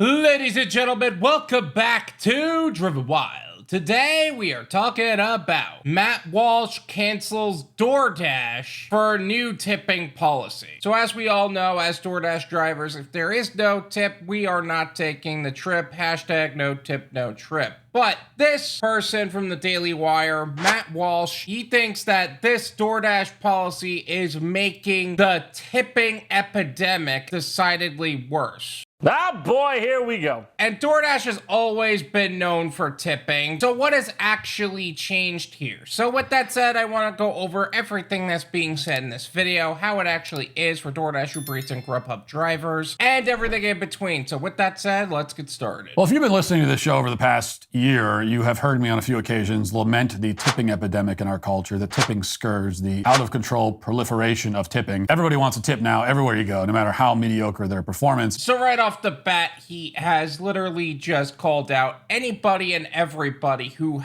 Ladies and gentlemen, welcome back to Driven Wyld. Today we are talking about Matt Walsh cancels Doordash for a new tipping policy. So as we all know, as Doordash drivers, if there is no tip, we are not taking the trip. Hashtag no tip, no trip. But this person from the Daily Wire, Matt Walsh, he thinks that this Doordash policy is making the tipping epidemic decidedly worse. Ah, boy, here we go. And Doordash has always been known for tipping, so what has actually changed here? So with that said, I want to go over everything that's being said in this video, how it actually is for Doordash UberEats and Grubhub drivers, and everything in between. So with that said, let's get started. Well, if you've been listening to this show over the past year, you have heard me on a few occasions lament the tipping epidemic in our culture, the tipping scourge, the out-of-control proliferation of tipping. Everybody wants a tip now, everywhere you go, no matter how mediocre their performance. So right off the bat, he has literally just called out anybody and everybody who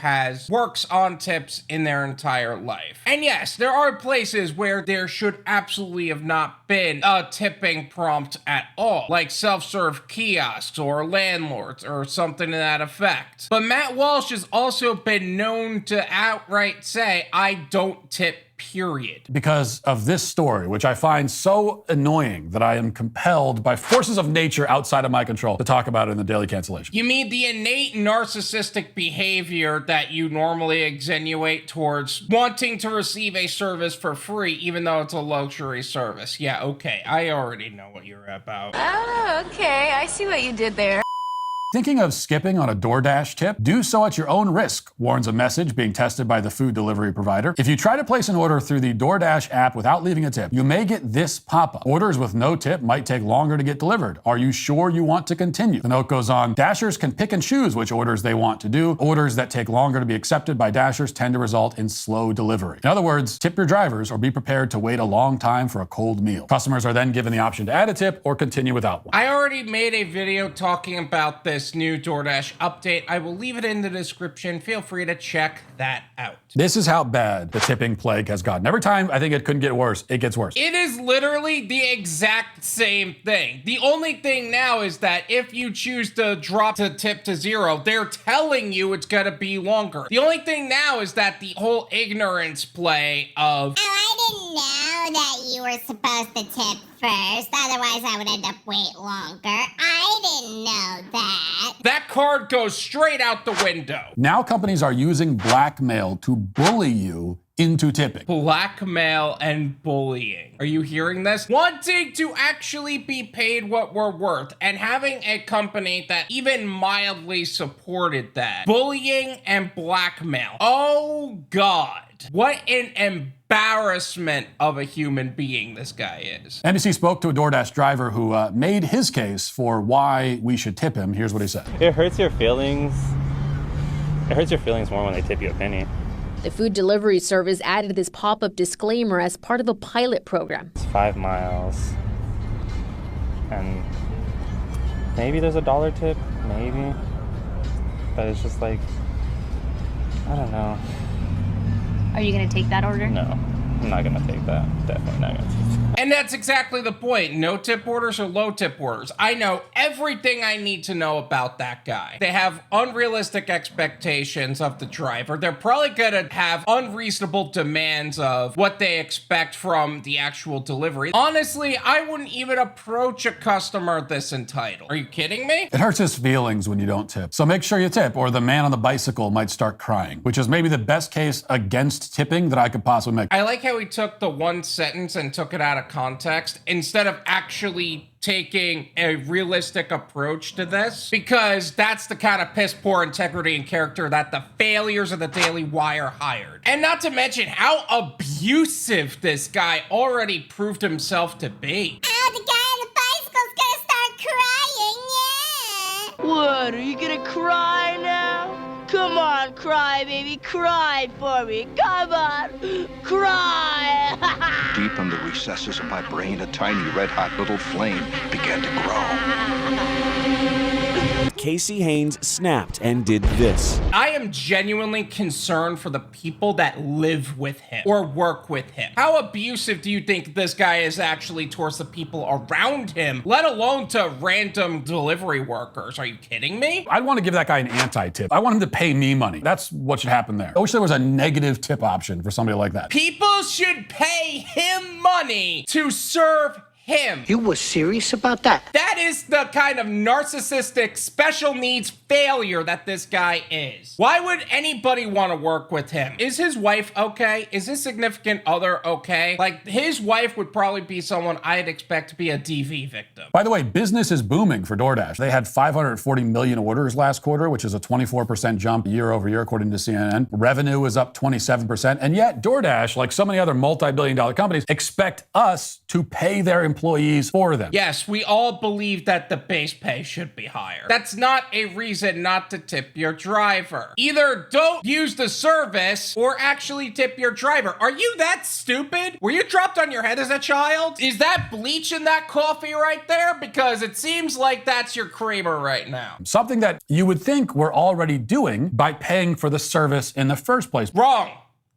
works on tips in their entire life. And yes, there are places where there should absolutely have not been a tipping prompt at all, like self-serve kiosks or landlords or something to that effect. But Matt Walsh has also been known to outright say, I don't tip, period. Because of this story, which I find so annoying that I am compelled by forces of nature outside of my control to talk about it in the daily cancellation. You mean the innate narcissistic behavior that you normally extenuate towards wanting to receive a service for free, even though it's a luxury service? Yeah, okay, I already know what you're about. Oh, okay, I see what you did there. Thinking of skipping on a DoorDash tip? Do so at your own risk, warns a message being tested by the food delivery provider. If you try to place an order through the DoorDash app without leaving a tip, you may get this pop-up. Orders with no tip might take longer to get delivered. Are you sure you want to continue? The note goes on, Dashers can pick and choose which orders they want to do. Orders that take longer to be accepted by Dashers tend to result in slow delivery. In other words, tip your drivers or be prepared to wait a long time for a cold meal. Customers are then given the option to add a tip or continue without one. I already made a video talking about this new Doordash update. I will leave it in the description. Feel free to check that out. This is how bad the tipping plague has gotten. Every time I think it couldn't get worse, it gets worse. It is literally the exact same thing. The only thing now is that if you choose to drop the tip to 0, they're telling you it's gonna be longer. The only thing now is that the whole ignorance play of, I didn't know that you were supposed to tip first, otherwise I would end up wait longer. I didn't know that. That card goes straight out the window. Now companies are using blackmail to bully you into tipping. Blackmail and bullying. Are you hearing this? Wanting to actually be paid what we're worth and having a company that even mildly supported that. Bullying and blackmail. Oh God. What an embarrassment of a human being this guy is. NBC spoke to a DoorDash driver who made his case for why we should tip him. Here's what he said. It hurts your feelings. It hurts your feelings more when they tip you a penny. The food delivery service added this pop-up disclaimer as part of a pilot program. It's 5 miles. And maybe there's a $1 tip, maybe. But it's just like, I don't know. Are you gonna take that order? No, I'm not gonna take that. Definitely not gonna take that. And that's exactly the point. No tip orders or low tip orders. I know everything I need to know about that guy. They have unrealistic expectations of the driver. They're probably gonna have unreasonable demands of what they expect from the actual delivery. Honestly, I wouldn't even approach a customer this entitled. Are you kidding me? It hurts his feelings when you don't tip. So make sure you tip or the man on the bicycle might start crying, which is maybe the best case against tipping that I could possibly make. I like how he took the one sentence and took it out of context instead of actually taking a realistic approach to this, because that's the kind of piss poor integrity and character that the failures of the Daily Wire hired. And not to mention how abusive this guy already proved himself to be. Oh, the guy on the bicycle's gonna start crying, yeah! What, are you gonna cry now? Come on, cry, baby, cry for me. Come on, cry. Deep in the recesses of my brain, a tiny red-hot little flame began to grow. Casey Haynes snapped and did this. I am genuinely concerned for the people that live with him or work with him. How abusive do you think this guy is actually towards the people around him, let alone to random delivery workers? Are you kidding me? I'd want to give that guy an anti-tip. I want him to pay me money. That's what should happen there. I wish there was a negative tip option for somebody like that. People should pay him money to serve him. You were serious about that? That is the kind of narcissistic special needs failure that this guy is. Why would anybody want to work with him? Is his wife okay? Is his significant other okay? Like, his wife would probably be someone I'd expect to be a DV victim. By the way, business is booming for DoorDash. They had 540 million orders last quarter, which is a 24% jump year over year, according to CNN. Revenue was up 27%. And yet DoorDash, like so many other multi-billion-dollar companies, expect us to pay their employees for them. Yes, we all believe that the base pay should be higher. That's not a reason not to tip your driver. Either don't use the service or actually tip your driver. Are you that stupid? Were you dropped on your head as a child? Is that bleach in that coffee right there? Because it seems like that's your creamer right now. Something that you would think we're already doing by paying for the service in the first place. Wrong.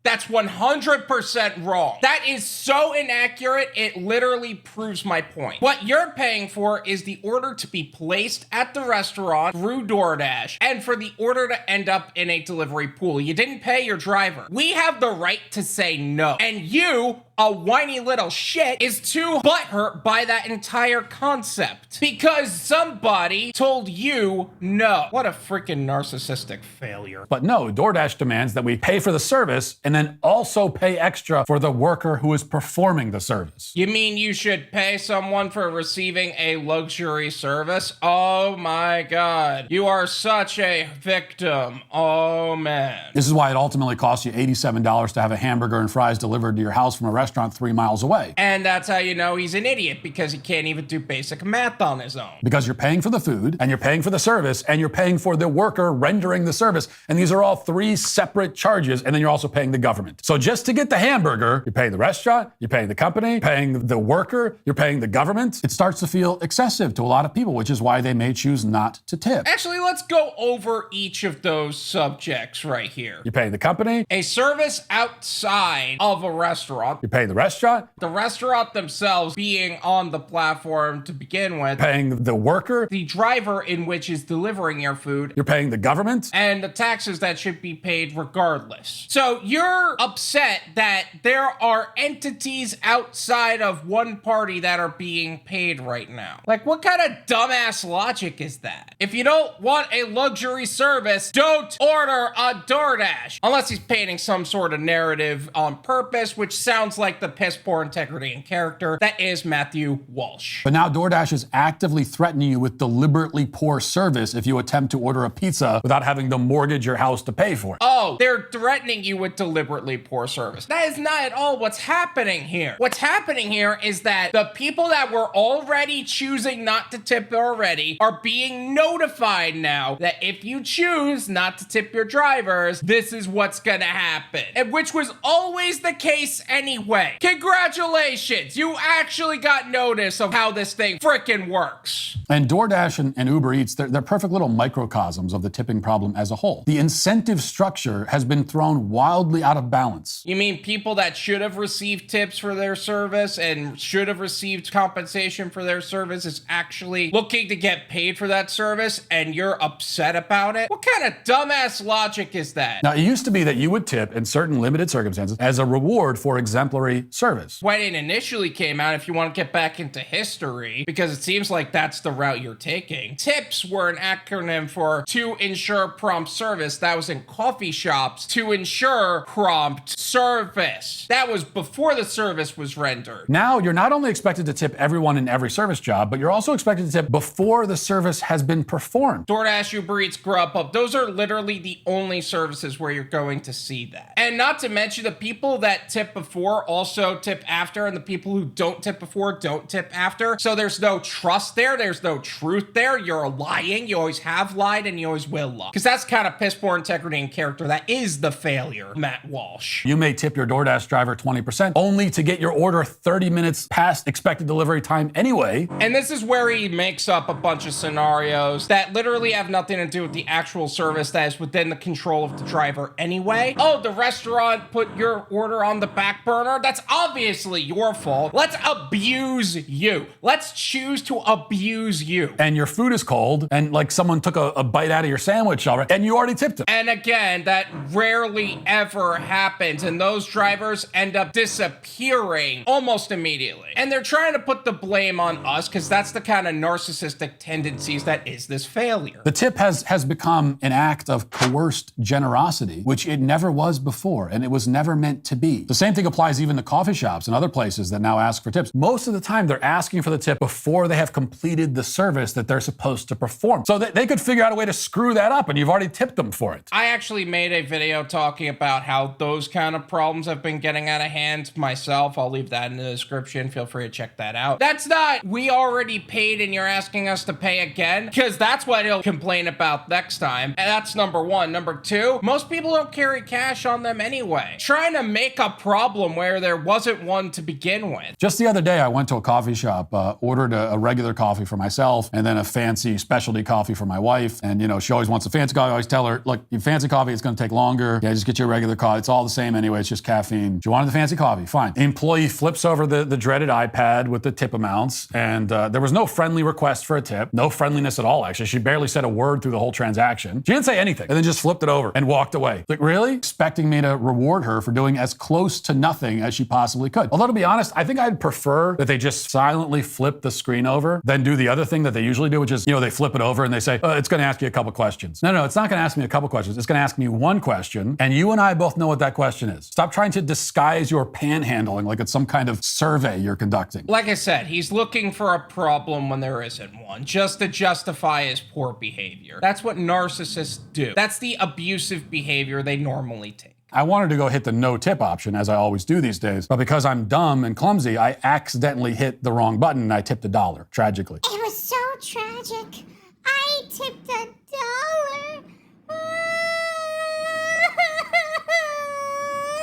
That's 100% wrong. That is so inaccurate, it literally proves my point. What you're paying for is the order to be placed at the restaurant through DoorDash and for the order to end up in a delivery pool. You didn't pay your driver. We have the right to say no. And you, a whiny little shit, is too butthurt by that entire concept because somebody told you no. What a freaking narcissistic failure. But no, DoorDash demands that we pay for the service and then also pay extra for the worker who is performing the service. You mean you should pay someone for receiving a luxury service? Oh my God. You are such a victim. Oh man. This is why it ultimately costs you $87 to have a hamburger and fries delivered to your house from a restaurant 3 miles away. And that's how you know he's an idiot, because he can't even do basic math on his own. Because you're paying for the food, and you're paying for the service, and you're paying for the worker rendering the service. And these are all 3 separate charges, and then you're also paying the government. So just to get the hamburger, you're paying the restaurant, you're paying the company, paying the worker, you're paying the government. It starts to feel excessive to a lot of people, which is why they may choose not to tip. Actually, let's go over each of those subjects right here. You're paying the company. A service outside of a restaurant. You're paying the restaurant. The restaurant themselves being on the platform to begin with. Paying the worker. The driver in which is delivering your food. You're paying the government. And the taxes that should be paid regardless. So you're upset that there are entities outside of one party that are being paid right now. Like, what kind of dumbass logic is that? If you don't want a luxury service, don't order a DoorDash. Unless he's painting some sort of narrative on purpose, which sounds like the piss poor integrity and character that is Matthew Walsh. But now DoorDash is actively threatening you with deliberately poor service if you attempt to order a pizza without having to mortgage your house to pay for it. Oh, they're threatening you with deliberately poor service. That is not at all what's happening here. What's happening here is that the people that were already choosing not to tip already are being notified now that if you choose not to tip your drivers, this is what's gonna happen. And which was always the case anyway. Congratulations, you actually got notice of how this thing frickin' works. And DoorDash and Uber Eats, they're perfect little microcosms of the tipping problem as a whole. The incentive structure has been thrown wildly out of balance. You mean people that should have received tips for their service and should have received compensation for their service is actually looking to get paid for that service and you're upset about it? What kind of dumbass logic is that? Now, it used to be that you would tip in certain limited circumstances as a reward for exemplary service. When it initially came out, if you want to get back into history, because it seems like that's the route you're taking, tips were an acronym for to ensure prompt service. That was in coffee shops, to ensure prompt service. That was before the service was rendered. Now, you're not only expected to tip everyone in every service job, but you're also expected to tip before the service has been performed. DoorDash, UberEats, Grubhub, those are literally the only services where you're going to see that. And not to mention the people that tip before also tip after, and the people who don't tip before don't tip after. So there's no trust there. There's no truth there. You're lying. You always have lied, and you always will lie. Because that's kind of piss poor integrity and character. That is the failure, Matt Walsh. You may tip your DoorDash driver 20% only to get your order 30 minutes past expected delivery time anyway. And this is where he makes up a bunch of scenarios that literally have nothing to do with the actual service that is within the control of the driver anyway. Oh, the restaurant put your order on the back burner? That's obviously your fault. Let's abuse you. Let's choose to abuse you. And your food is cold, and like someone took a bite out of your sandwich already, and you already tipped them. And again, that rarely ever happens, and those drivers end up disappearing almost immediately. And they're trying to put the blame on us because that's the kind of narcissistic tendencies that is this failure. The tip has become an act of coerced generosity, which it never was before, and it was never meant to be. The same thing applies even to coffee shops and other places that now ask for tips. Most of the time, they're asking for the tip before they have completed the service that they're supposed to perform. So they could figure out a way to screw that up, and you've already tipped them for it. I actually made a video talking about how those kind of problems have been getting out of hand myself. I'll leave that in the description. Feel free to check that out. That's not, we already paid and you're asking us to pay again, because that's what he'll complain about next time. And that's number one. Number two, most people don't carry cash on them anyway. Trying to make a problem where there wasn't one to begin with. Just the other day, I went to a coffee shop, ordered a regular coffee for myself, and then a fancy specialty coffee for my wife. And, you know, she always wants a fancy coffee. I always tell her, look, your fancy coffee, it's going to take longer. Yeah, just get your regular coffee. It's all the same anyway. It's just caffeine. She wanted the fancy coffee. Fine. The employee flips over the dreaded iPad with the tip amounts, and there was no friendly request for a tip. No friendliness at all, actually. She barely said a word through the whole transaction. She didn't say anything, and then just flipped it over and walked away. Like, really? Expecting me to reward her for doing as close to nothing as she possibly could. Although, to be honest, I think I'd prefer that they just silently flip the screen over than do the other thing that they usually do, which is, you know, they flip it over and they say, it's going to ask you a couple questions. No, it's not going to ask me a couple questions. It's going to ask me one question, and you and I both know what that question is. Stop trying to disguise your panhandling like it's some kind of survey you're conducting. Like I said, he's looking for a problem when there isn't one, just to justify his poor behavior. That's what narcissists do. That's the abusive behavior they normally take. I wanted to go hit the no tip option, as I always do these days, but because I'm dumb and clumsy, I accidentally hit the wrong button and I tipped $1, tragically. It was so tragic. I tipped $1.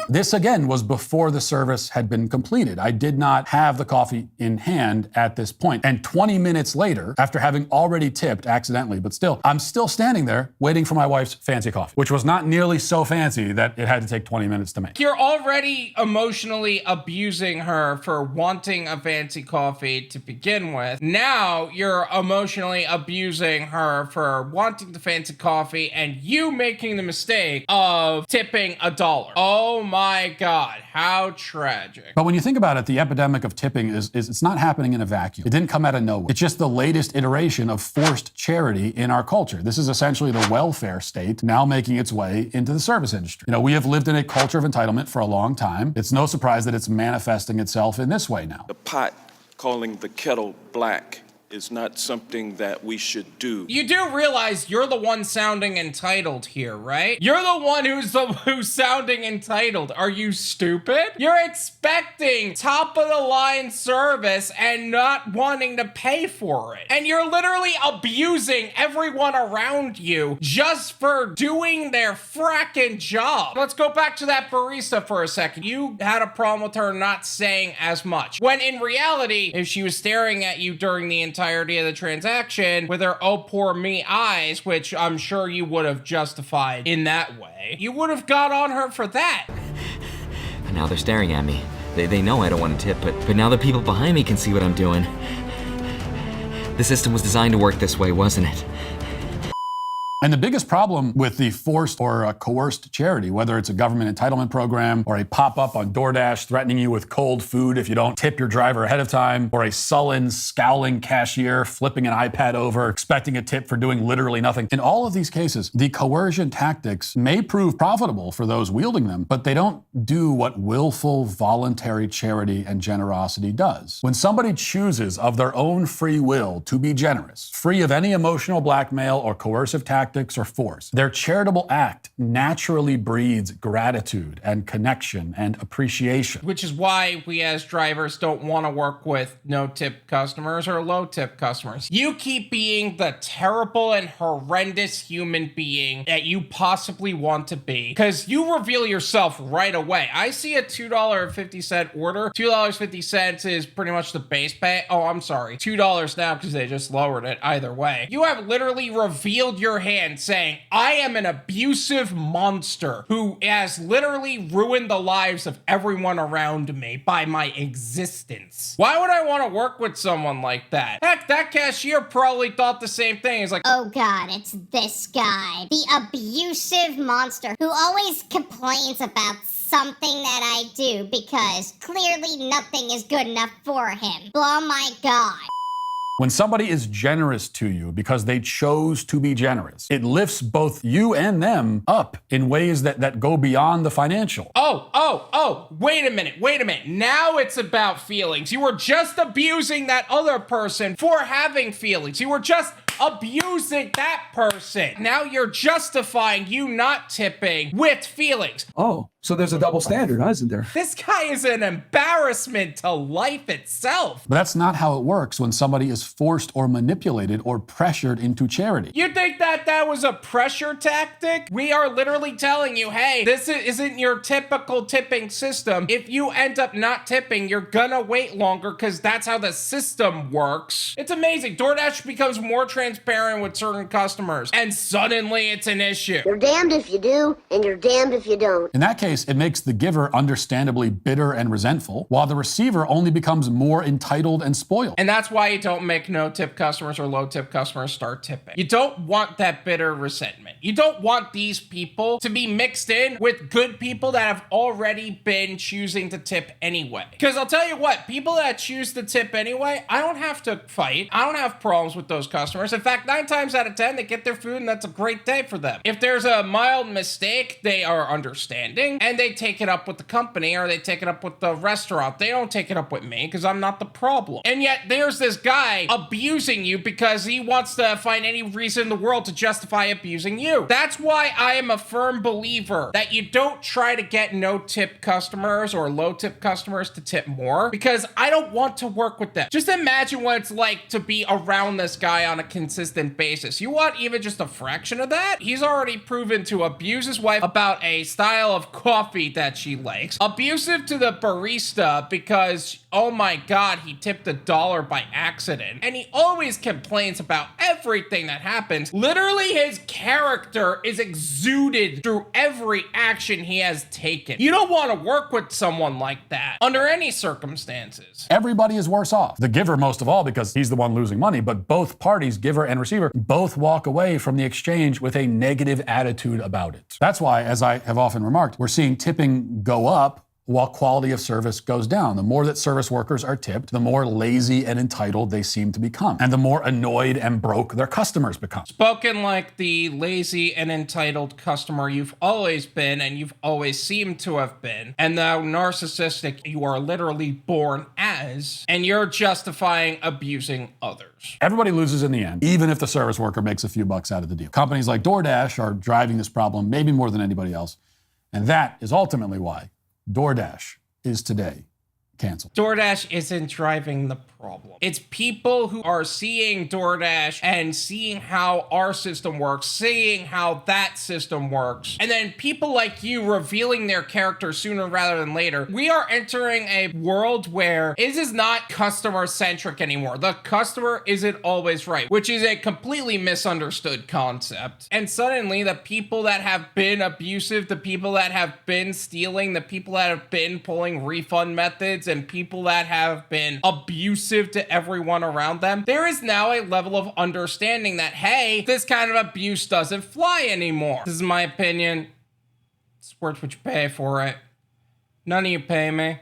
This, again, was before the service had been completed. I did not have the coffee in hand at this point. And 20 minutes later, after having already tipped accidentally, but still, I'm still standing there waiting for my wife's fancy coffee, which was not nearly so fancy that it had to take 20 minutes to make. You're already emotionally abusing her for wanting a fancy coffee to begin with. Now you're emotionally abusing her for wanting the fancy coffee and you making the mistake of tipping $1. Oh my God, how tragic. But when you think about it, the epidemic of tipping is it's not happening in a vacuum. It didn't come out of nowhere. It's just the latest iteration of forced charity in our culture. This is essentially the welfare state now making its way into the service industry. You know, we have lived in a culture of entitlement for a long time. It's no surprise that it's manifesting itself in this way now. The pot calling the kettle black is not something that we should do. You do realize you're the one sounding entitled here, right? You're the one who's sounding entitled. Are you stupid? You're expecting top of the line service and not wanting to pay for it. And you're literally abusing everyone around you just for doing their fracking job. Let's go back to that barista for a second. You had a problem with her not saying as much. When in reality, if she was staring at you during the entirety of the transaction with her oh poor me eyes, which I'm sure you would have justified in that way, you would have got on her for that. And now they're staring at me. They know I don't want to tip, but now the people behind me can see what I'm doing. The system was designed to work this way, wasn't it? And the biggest problem with the forced or coerced charity, whether it's a government entitlement program or a pop-up on DoorDash threatening you with cold food if you don't tip your driver ahead of time, or a sullen, scowling cashier flipping an iPad over, expecting a tip for doing literally nothing. In all of these cases, the coercion tactics may prove profitable for those wielding them, but they don't do what willful, voluntary charity and generosity does. When somebody chooses of their own free will to be generous, free of any emotional blackmail or coercive tactics, tactics or force. Their charitable act naturally breeds gratitude and connection and appreciation. Which is why we as drivers don't want to work with no-tip customers or low-tip customers. You keep being the terrible and horrendous human being that you possibly want to be, because you reveal yourself right away. I see a $2.50 order. $2.50 is pretty much the base pay. Oh, I'm sorry. $2 now because they just lowered it. Either way. You have literally revealed your hand saying, I am an abusive monster who has literally ruined the lives of everyone around me by my existence. Why would I want to work with someone like that? Heck, that cashier probably thought the same thing. He's like, oh god, it's this guy. The abusive monster who always complains about something that I do because clearly nothing is good enough for him. Oh my god. When somebody is generous to you because they chose to be generous, it lifts both you and them up in ways that go beyond the financial. Oh, wait a minute. Now it's about feelings. You were just abusing that other person for having feelings. You were just abusing that person. Now you're justifying you not tipping with feelings. Oh, so there's a double standard, huh, isn't there? This guy is an embarrassment to life itself. But that's not how it works when somebody is forced or manipulated or pressured into charity. You think that was a pressure tactic? We are literally telling you, hey, this isn't your typical tipping system. If you end up not tipping, you're gonna wait longer because that's how the system works. It's amazing. DoorDash becomes more transparent with certain customers, and suddenly it's an issue. You're damned if you do, and you're damned if you don't. In that case, it makes the giver understandably bitter and resentful, while the receiver only becomes more entitled and spoiled. And that's why you don't make no-tip customers or low-tip customers start tipping. You don't want that bitter resentment. You don't want these people to be mixed in with good people that have already been choosing to tip anyway. Because I'll tell you what, people that choose to tip anyway, I don't have to fight. I don't have problems with those customers. In fact, 9 times out of 10, they get their food and that's a great day for them. If there's a mild mistake, they are understanding and they take it up with the company or they take it up with the restaurant. They don't take it up with me because I'm not the problem. And yet there's this guy abusing you because he wants to find any reason in the world to justify abusing you. That's why I am a firm believer that you don't try to get no-tip customers or low-tip customers to tip more, because I don't want to work with them. Just imagine what it's like to be around this guy on a consistent basis. You want even just a fraction of that? He's already proven to abuse his wife about a style of coffee that she likes. Abusive to the barista because, oh my god, he tipped $1 by accident. And he always complains about everything that happens. Literally, his character is exuded through every action he has taken. You don't want to work with someone like that under any circumstances. Everybody is worse off. The giver most of all because he's the one losing money, but both parties, giver and receiver, both walk away from the exchange with a negative attitude about it. That's why, as I have often remarked, we're seeing tipping go up while quality of service goes down. The more that service workers are tipped, the more lazy and entitled they seem to become, and the more annoyed and broke their customers become. Spoken like the lazy and entitled customer you've always been and you've always seemed to have been, and the narcissistic you are literally born as, and you're justifying abusing others. Everybody loses in the end, even if the service worker makes a few bucks out of the deal. Companies like DoorDash are driving this problem maybe more than anybody else, and that is ultimately why DoorDash is today canceled. DoorDash isn't driving the problem. It's people who are seeing DoorDash and seeing how our system works, seeing how that system works, and then people like you revealing their character sooner rather than later. We are entering a world where it is not customer-centric anymore. The customer isn't always right, which is a completely misunderstood concept. And suddenly, the people that have been abusive, the people that have been stealing, the people that have been pulling refund methods, and people that have been abusive to everyone around them, there is now a level of understanding that, hey, this kind of abuse doesn't fly anymore. This is my opinion. It's worth what you pay for it. None of you pay me.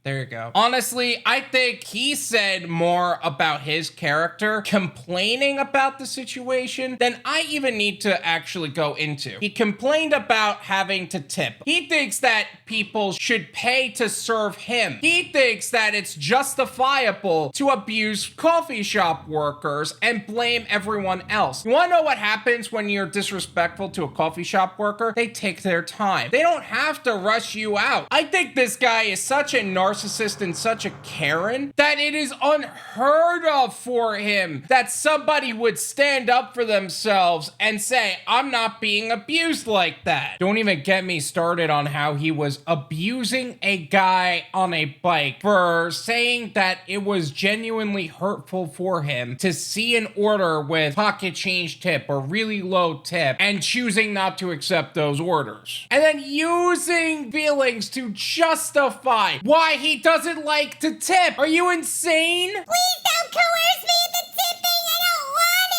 There you go. Honestly, I think he said more about his character complaining about the situation than I even need to actually go into. He complained about having to tip. He thinks that people should pay to serve him. He thinks that it's justifiable to abuse coffee shop workers and blame everyone else. You wanna know what happens when you're disrespectful to a coffee shop worker? They take their time. They don't have to rush you out. I think this guy is such a narcissist and such a Karen that it is unheard of for him that somebody would stand up for themselves and say, I'm not being abused like that. Don't even get me started on how he was abusing a guy on a bike for saying that it was genuinely hurtful for him to see an order with pocket change tip or really low tip and choosing not to accept those orders. And then using feelings to justify why he doesn't like to tip. Are you insane? Please don't coerce me into tipping. I don't want it.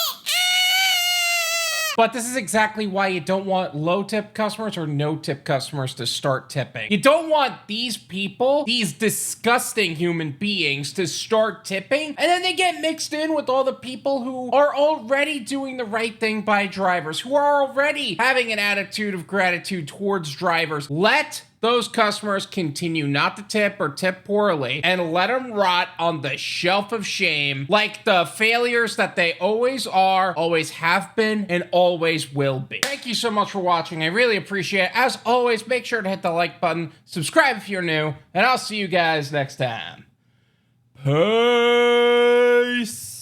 But this is exactly why you don't want low tip customers or no tip customers to start tipping. You don't want these people, these disgusting human beings, to start tipping, and then they get mixed in with all the people who are already doing the right thing by drivers, who are already having an attitude of gratitude towards drivers. Let those customers continue not to tip or tip poorly and let them rot on the shelf of shame like the failures that they always are, always have been, and always will be. Thank you so much for watching. I really appreciate it. As always, make sure to hit the like button, subscribe if you're new, and I'll see you guys next time. Peace.